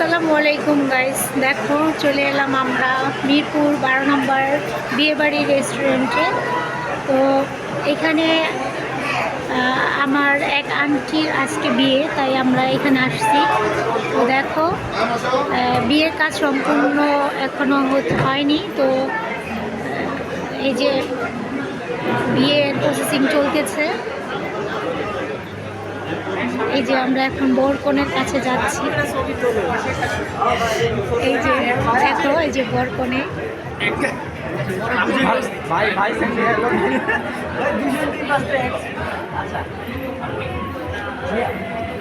আসসালামু আলাইকুম গাইস, দেখো চলে এলাম আমরা মিরপুর 12 নম্বর বিয়েবাড়ি রেস্টুরেন্টে। তো এখানে আমার এক আন্টির আজকে বিয়ে, তাই আমরা এখানে আসছি। তো দেখো বিয়ের কাজ সম্পূর্ণ এখনও হয়নি। তো এই যে বিয়ের প্রসেসিং চলতেছে। এই যে আমরা এখন বর কনের কাছে যাচ্ছি। এই যে দেখো, এই যে বর কনে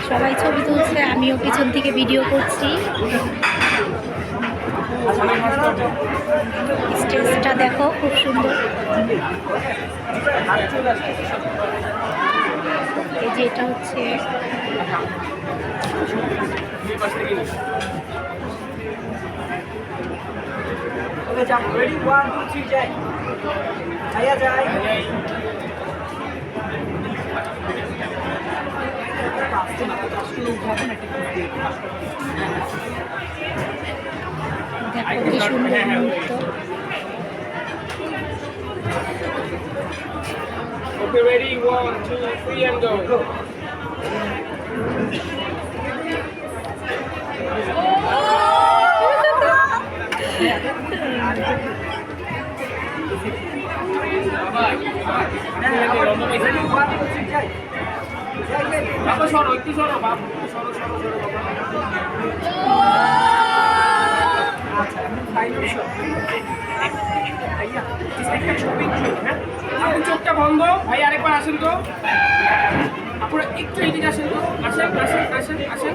সবাই ছবি তুলছে, আমিও পিছন থেকে ভিডিও করছি। স্টেজটা দেখো, খুব সুন্দর। এই যে এটা হচ্ছে দেখো কি সুন্দর মুহূর্ত। Okay, ready? 1, 2, 3, and go. বাবা সরো, একটু সরো, বাবা সরো সরো সরো বাবা। চোখটা বন্ধ ভাই, আরেকবার আসেন তো আপনারা, একটু এদিকে আসেন তো, আসেন আসেন আসেন আসেন।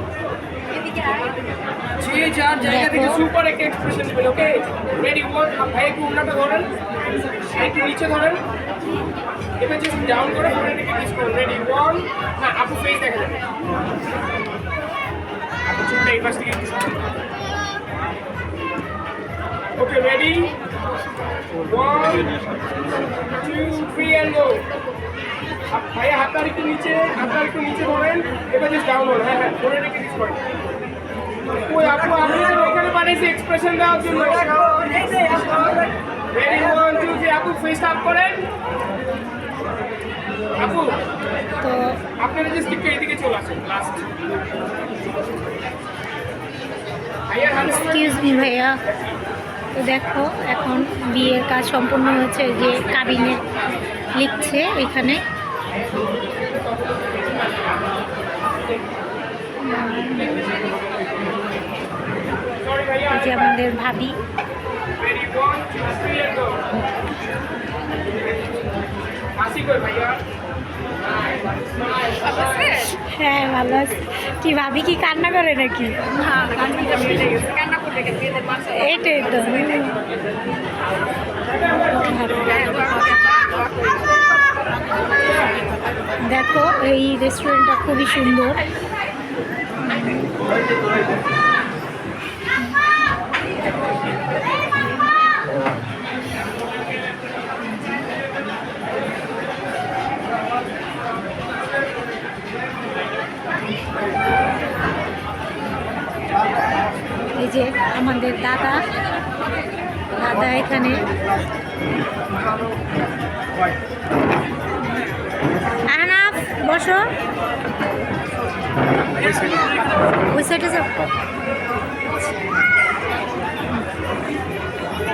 যে যার জায়গা থেকে সুপার একটা এক্সপ্রেশন দেবেন। Okay ready? ভাই একটু উন্নাটা ধরেন, একটু নিচে ধরেন, এবার জাস্ট ডাউন করে ফোনে রেখে কিস করুন। রেডি? 1, না আপু ফেস দেখা যাবে, আপু চুলটা এই পাশ থেকে কিস করুন। Okay ready? 1, 2, 3 and go. ভাইয়া হাতটা একটু নিচে, হাতটা একটু নিচে ধরেন, এবার জাস্ট ডাউন হন। হ্যাঁ হ্যাঁ, ফোনে রেখে কিস করেন। ওই আপু আপনার ওখানে বানিয়েছে এক্সপ্রেশন দেওয়ার জন্য। রেডি? 1, 2, 3, আপু ফেস আপ করেন। আপু তো আপনারা জাস্ট একটু এইদিকে চলে আসেন লাস্ট। ভাইয়া এক্সকিউজ মি ভাইয়া। তো দেখো এখন বিয়ের কাজ সম্পূর্ণ হয়েছে, যে কাবিনে লিখছে এখানে। এই যে আমাদের ভাবি। রেডি? 1, 2, 3 and go. হাসি কই ভাইয়া? হ্যাঁ ভালো আছে। কি ভাবি কি কান্না করে নাকি? এইটাই তো। দেখো এই রেস্টুরেন্টটা খুবই সুন্দর। এই যে আমাদের দাদা এখানে। আহনাফ বসো, ওই সাইডে যাও।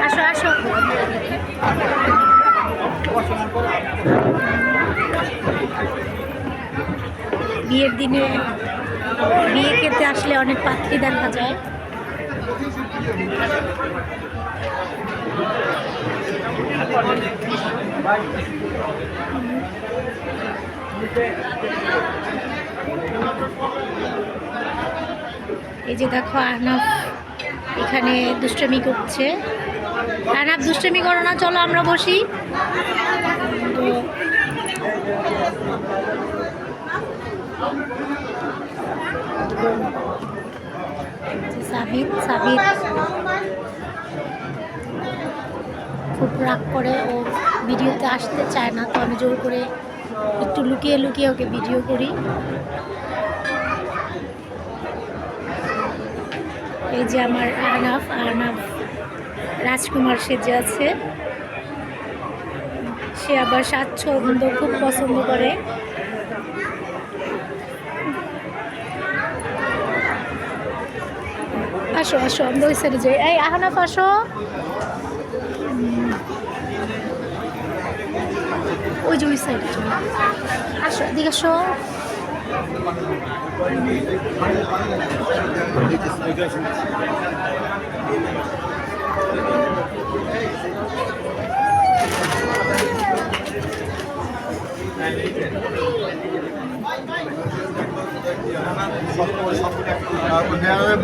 আসো আসো। বিয়ের দিনে বিয়ে খেতে আসলে অনেক পাত্রী দেখা যায়। এই যে দেখো আহনাফ এখানে দুষ্টমি করছে। আহনাফ দুষ্টমি করো না, চলো আমরা বসি। সাবিত খুব রাগ করে, ও ভিডিওতে আসতে চায় না। তো আমি জোর করে একটু লুকিয়ে লুকিয়ে ওকে ভিডিও করি। এই যে আমার আহনাফ আহনাফ রাজকুমার সেজে আছে। সে আবার স্বাচ্ছন্দ্য খুব পছন্দ করে। আসো আসো, আমরা ওই সাইডে যাই। এই আহনাফ আসো, ওই যে ওই সাইডে আসো, এদিকে আসো।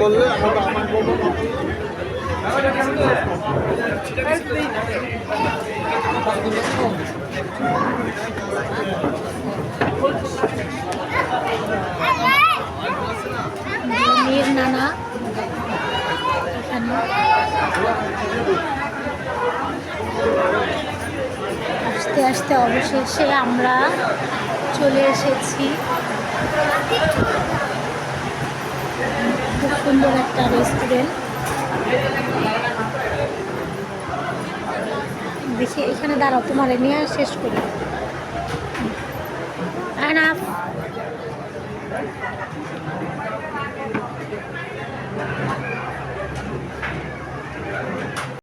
বললে আমার বলবো মেয়ের নানা এখানে আস্তে আস্তে অবশেষে আমরা চলে এসেছি। খুব সুন্দর একটা রেস্টুরেন্ট। দেখি এখানে দাঁড়াও, তোমার নিয়ে শেষ করি। আহনাফ